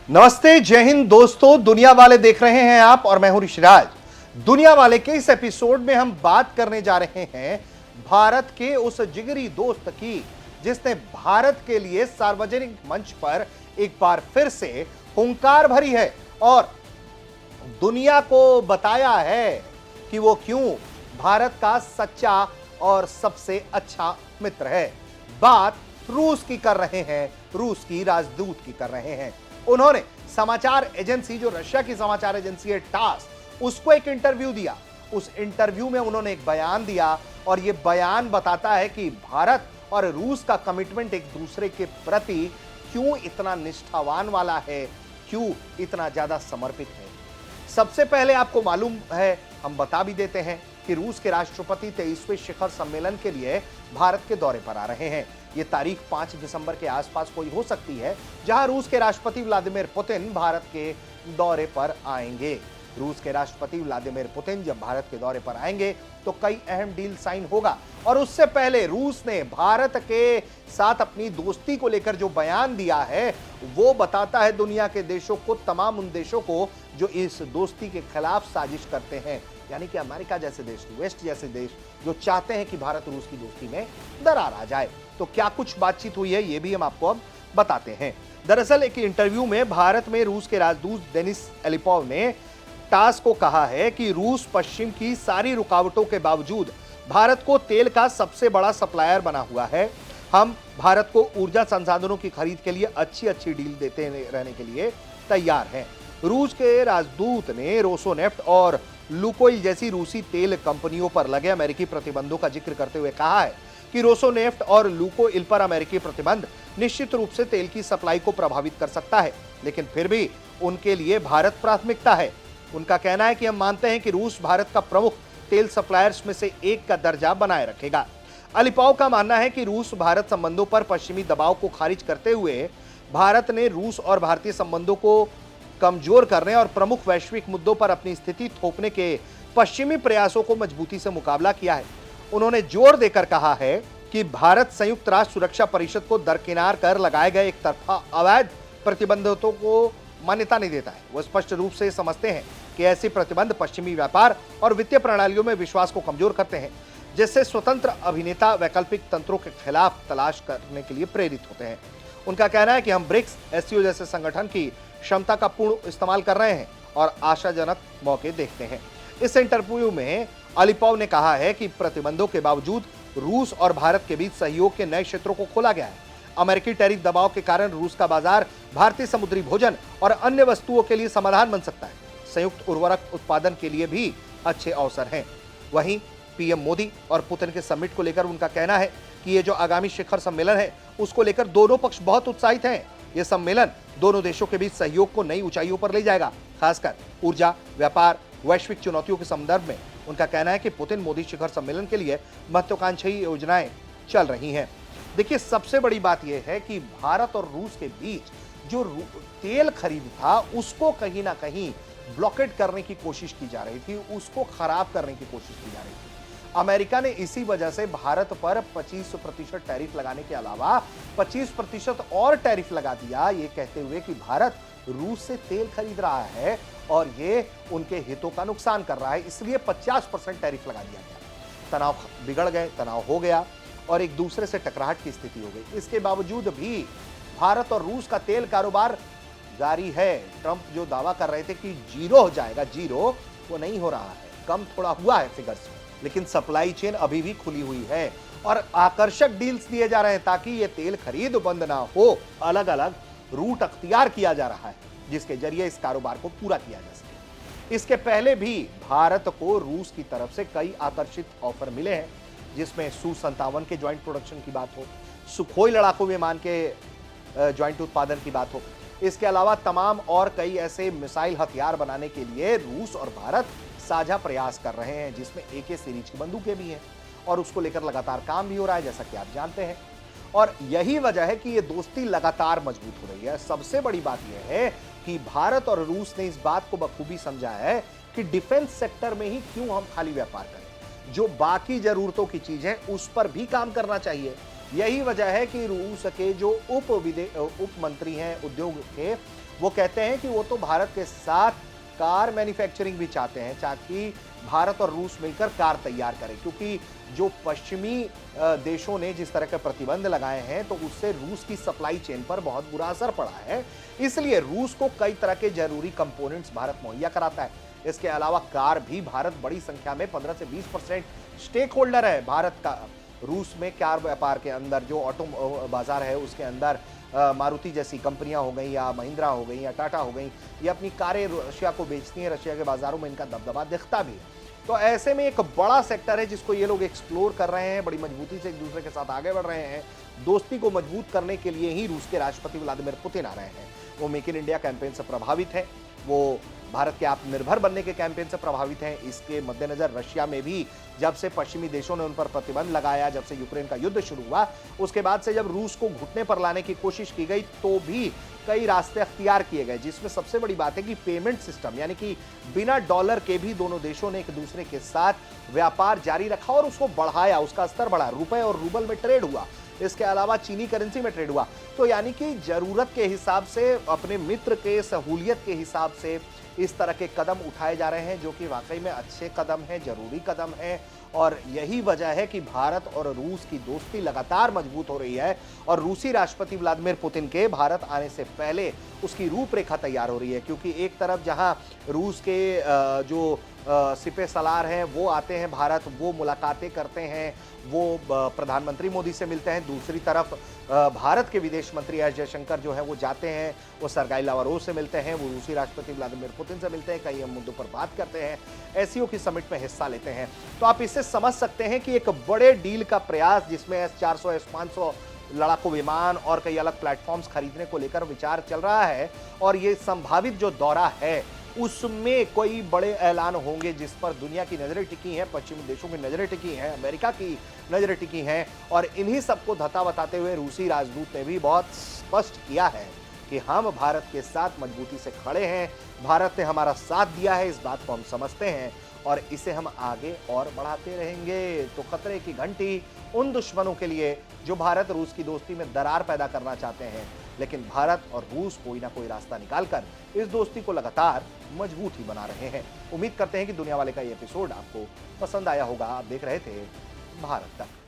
नमस्ते, जय हिंद दोस्तों। दुनिया वाले देख रहे हैं आप और मैं हूं ऋषिराज। दुनिया वाले के इस एपिसोड में हम बात करने जा रहे हैं भारत के उस जिगरी दोस्त की जिसने भारत के लिए सार्वजनिक मंच पर एक बार फिर से हुंकार भरी है और दुनिया को बताया है कि वो क्यों भारत का सच्चा और सबसे अच्छा मित्र है। बात रूस की कर रहे हैं, रूस की राजदूत की कर रहे हैं। उन्होंने समाचार एजेंसी, जो रशिया की समाचार एजेंसी है टास, उसको एक इंटरव्यू दिया। उस इंटरव्यू में उन्होंने एक बयान दिया और यह बयान बताता है कि भारत और रूस का कमिटमेंट एक दूसरे के प्रति क्यों इतना निष्ठावान वाला है, क्यों इतना ज्यादा समर्पित है। सबसे पहले आपको मालूम है, हम बता भी देते हैं कि रूस के राष्ट्रपति 23वें शिखर सम्मेलन के लिए भारत के दौरे पर आ रहे हैं। ये तारीख 5 दिसंबर के आसपास कोई हो सकती है जहां रूस के राष्ट्रपति व्लादिमीर पुतिन भारत के दौरे पर आएंगे। रूस के राष्ट्रपति व्लादिमीर पुतिन जब भारत के दौरे पर आएंगे तो कई अहम डील साइन होगा और उससे पहले रूस ने भारत के साथ अपनी दोस्ती को लेकर जो बयान दिया है वो बताता है दुनिया के देशों को, तमाम उन देशों को जो इस दोस्ती के खिलाफ साजिश करते हैं, यानी कि अमेरिका जैसे देश, वेस्ट जैसे देश जो चाहते हैं कि भारत रूस की दोस्ती में दरार आ जाए। तो क्या कुछ बातचीत हुई है ये भी हम आपको अब बताते हैं। दरअसल एक इंटरव्यू में भारत में रूस के राजदूत देनिस एलिपोव ने टास को कहा है कि रूस पश्चिम की सारी रुकावटों के बावजूद भारत को तेल का सबसे बड़ा सप्लायर बना हुआ है। हम भारत को ऊर्जा संसाधनों की खरीद के लिए अच्छी डील देते रहने के लिए तैयार हैं। रूस के राजदूत ने रोसोनेफ्ट और लुकोइल जैसी रूसी तेल कंपनियों पर लगे अमेरिकी प्रतिबंधों का जिक्र करते हुए कहा है कि रोसोनेफ्ट और लुकोइल पर अमेरिकी प्रतिबंध निश्चित रूप से तेल की सप्लाई को प्रभावित कर सकता है, लेकिन फिर भी उनके लिए भारत प्राथमिकता है। उनका कहना है कि हम मानते हैं कि रूस भारत का प्रमुख तेल सप्लायर्स में से एक का दर्जा बनाए रखेगा। अलिपाव का मानना है कि रूस भारत संबंधों पर पश्चिमी दबाव को खारिज करते हुए भारत ने रूस और भारतीय संबंधों को कमजोर करने और प्रमुख वैश्विक मुद्दों पर अपनी स्थिति थोपने के पश्चिमी प्रयासों को मजबूती से मुकाबला किया है। उन्होंने जोर देकर कहा है कि भारत संयुक्त राष्ट्र सुरक्षा परिषद को दरकिनार कर लगाए गए एक तरफा अवैध प्रतिबंधों को मान्यता नहीं देता है। वो स्पष्ट रूप से समझते हैं कि ऐसे प्रतिबंध पश्चिमी व्यापार और वित्तीय प्रणालियों में विश्वास को कमजोर करते हैं, जिससे स्वतंत्र अभिनेता वैकल्पिक तंत्रों के खिलाफ तलाश करने के लिए प्रेरित होते हैं। उनका कहना है कि हम ब्रिक्स, एससीओ जैसे संगठन की क्षमता का पूर्ण इस्तेमाल कर रहे हैं और आशाजनक मौके देखते हैं। इस इंटरव्यू में अलिपोव ने कहा है कि प्रतिबंधों के बावजूद रूस और भारत के बीच सहयोग के नए क्षेत्रों को खोला गया है। अमेरिकी टैरिफ दबाव के कारण रूस का बाजार भारतीय समुद्री भोजन और अन्य वस्तुओं के लिए समाधान बन सकता है। संयुक्त उर्वरक उत्पादन के लिए भी अच्छे अवसर हैं। वहीं पीएम मोदी और पुतिन के समिट को लेकर उनका कहना है कि ये जो आगामी शिखर सम्मेलन है उसको लेकर दोनों पक्ष बहुत उत्साहित हैं। यह सम्मेलन दोनों देशों के बीच सहयोग को नई ऊंचाइयों पर ले जाएगा, खासकर ऊर्जा, व्यापार, वैश्विक चुनौतियों के संदर्भ में। उनका कहना है कि पुतिन मोदी शिखर सम्मेलन के लिए महत्वाकांक्षी योजनाएं चल रही हैं। देखिए, सबसे बड़ी बात यह है कि भारत और रूस के बीच जो तेल खरीद था उसको कहीं ना कहीं ब्लॉकेट करने की कोशिश की जा रही थी, उसको खराब करने की कोशिश की जा रही थी। अमेरिका ने इसी वजह से भारत पर 25% टैरिफ लगाने के अलावा 25% और टैरिफ लगा दिया, ये कहते हुए कि भारत रूस से तेल खरीद रहा है और ये उनके हितों का नुकसान कर रहा है, इसलिए 50% टैरिफ लगा दिया गया। तनाव बिगड़ गए, तनाव हो गया और एक दूसरे से टकराहट की स्थिति हो गई। इसके बावजूद भी भारत और रूस का तेल कारोबार जारी है। ट्रंप जो दावा कर रहे थे कि जीरो हो जाएगा, जीरो वो नहीं हो रहा है, कम थोड़ा हुआ है फिगर्स में, लेकिन सप्लाई चेन अभी भी खुली हुई है और आकर्षक डील्स दिए जा रहे हैं ताकि ये तेल खरीद बंद ना हो। अलग अलग रूट अख्तियार किया जा रहा है जिसके जरिए इस कारोबार को पूरा किया जा सके। इसके पहले भी भारत को रूस की तरफ से कई आकर्षित ऑफर मिले हैं, जिसमें Su-57 के ज्वाइंट प्रोडक्शन की बात हो, सुखोई लड़ाकू विमान के ज्वाइंट उत्पादन की बात हो। इसके अलावा तमाम और कई ऐसे मिसाइल हथियार बनाने के लिए रूस और भारत साझा प्रयास कर रहे हैं, जिसमें AK सीरीज की बंदूकें भी हैं और उसको लेकर लगातार काम भी हो रहा है, जैसा कि आप जानते हैं। और यही वजह है कि ये दोस्ती लगातार मजबूत हो रही है। सबसे बड़ी बात यह है कि भारत और रूस ने इस बात को बखूबी समझा है कि डिफेंस सेक्टर में ही क्यों हम खाली व्यापार करें, जो बाकी जरूरतों की चीज है उस पर भी काम करना चाहिए। यही वजह है कि रूस के जो उप मंत्री हैं उद्योग के, वो कहते हैं कि वो तो भारत के साथ कार मैन्युफैक्चरिंग भी चाहते हैं, ताकि भारत और रूस मिलकर कार तैयार करें, क्योंकि जो पश्चिमी देशों ने जिस तरह के प्रतिबंध लगाए हैं तो उससे रूस की सप्लाई चेन पर बहुत बुरा असर पड़ा है। इसलिए रूस को कई तरह के जरूरी कंपोनेंट्स भारत मुहैया कराता है। इसके अलावा कार भी भारत बड़ी संख्या में 15 से 20% स्टेक होल्डर है भारत का रूस में कार व्यापार के अंदर। जो ऑटो बाजार है उसके अंदर मारुति जैसी कंपनियां हो गई, या महिंद्रा हो गई, या टाटा हो गई, ये अपनी कारें रशिया को बेचती हैं। रशिया के बाजारों में इनका दबदबा दिखता भी है। तो ऐसे में एक बड़ा सेक्टर है जिसको ये लोग एक्सप्लोर कर रहे हैं, बड़ी मजबूती से एक दूसरे के साथ आगे बढ़ रहे हैं। दोस्ती को मजबूत करने के लिए ही रूस के राष्ट्रपति व्लादिमीर पुतिन आ रहे हैं। वो मेक इन इंडिया कैंपेन से प्रभावित है, वो भारत के आत्मनिर्भर बनने के कैंपेन से प्रभावित हैं। इसके मद्देनजर रशिया में भी जब से पश्चिमी देशों ने उन पर प्रतिबंध लगाया, जब से यूक्रेन का युद्ध शुरू हुआ, उसके बाद से जब रूस को घुटने पर लाने की कोशिश की गई तो भी कई रास्ते अख्तियार किए गए, जिसमें सबसे बड़ी बात है कि पेमेंट सिस्टम, यानी कि बिना डॉलर के भी दोनों देशों ने एक दूसरे के साथ व्यापार जारी रखा और उसको बढ़ाया, उसका स्तर बढ़ा। रुपए और रूबल में ट्रेड हुआ, इसके अलावा चीनी करेंसी में ट्रेड हुआ। तो यानी कि जरूरत के हिसाब से, अपने मित्र के सहूलियत के हिसाब से इस तरह के कदम उठाए जा रहे हैं, जो कि वाकई में अच्छे कदम हैं, जरूरी कदम हैं। और यही वजह है कि भारत और रूस की दोस्ती लगातार मजबूत हो रही है और रूसी राष्ट्रपति व्लादिमीर पुतिन के भारत आने से पहले उसकी रूपरेखा तैयार हो रही है। क्योंकि एक तरफ जहां रूस के जो सिपह सलार हैं वो आते हैं भारत, वो मुलाकातें करते हैं, वो प्रधानमंत्री मोदी से मिलते हैं। दूसरी तरफ भारत के विदेश मंत्री एस जयशंकर जो है वो जाते हैं, वो सरगाई लावरोव से मिलते हैं, वो रूसी राष्ट्रपति व्लादिमीर पुतिन से मिलते हैं, कई मुद्दों पर बात करते हैं, एससीओ की समिट में हिस्सा लेते हैं। तो आप इससे समझ सकते हैं कि एक बड़े डील का प्रयास, जिसमें S-400 S-500 लड़ाकू विमान और कई अलग प्लेटफॉर्म्स खरीदने को लेकर विचार चल रहा है, और ये संभावित जो दौरा है उसमें कोई बड़े ऐलान होंगे जिस पर दुनिया की नजरें टिकी हैं, पश्चिमी देशों की नजरें टिकी हैं, अमेरिका की नजरें टिकी हैं। और इन्हीं सबको धता बताते हुए रूसी राजदूत ने भी बहुत स्पष्ट किया है कि हम भारत के साथ मजबूती से खड़े हैं, भारत ने हमारा साथ दिया है, इस बात को हम समझते हैं और इसे हम आगे और बढ़ाते रहेंगे। तो खतरे की घंटी उन दुश्मनों के लिए जो भारत रूस की दोस्ती में दरार पैदा करना चाहते हैं, लेकिन भारत और रूस कोई ना कोई रास्ता निकालकर इस दोस्ती को लगातार मजबूत ही बना रहे हैं। उम्मीद करते हैं कि दुनिया वाले का ये एपिसोड आपको पसंद आया होगा। आप देख रहे थे भारत तक।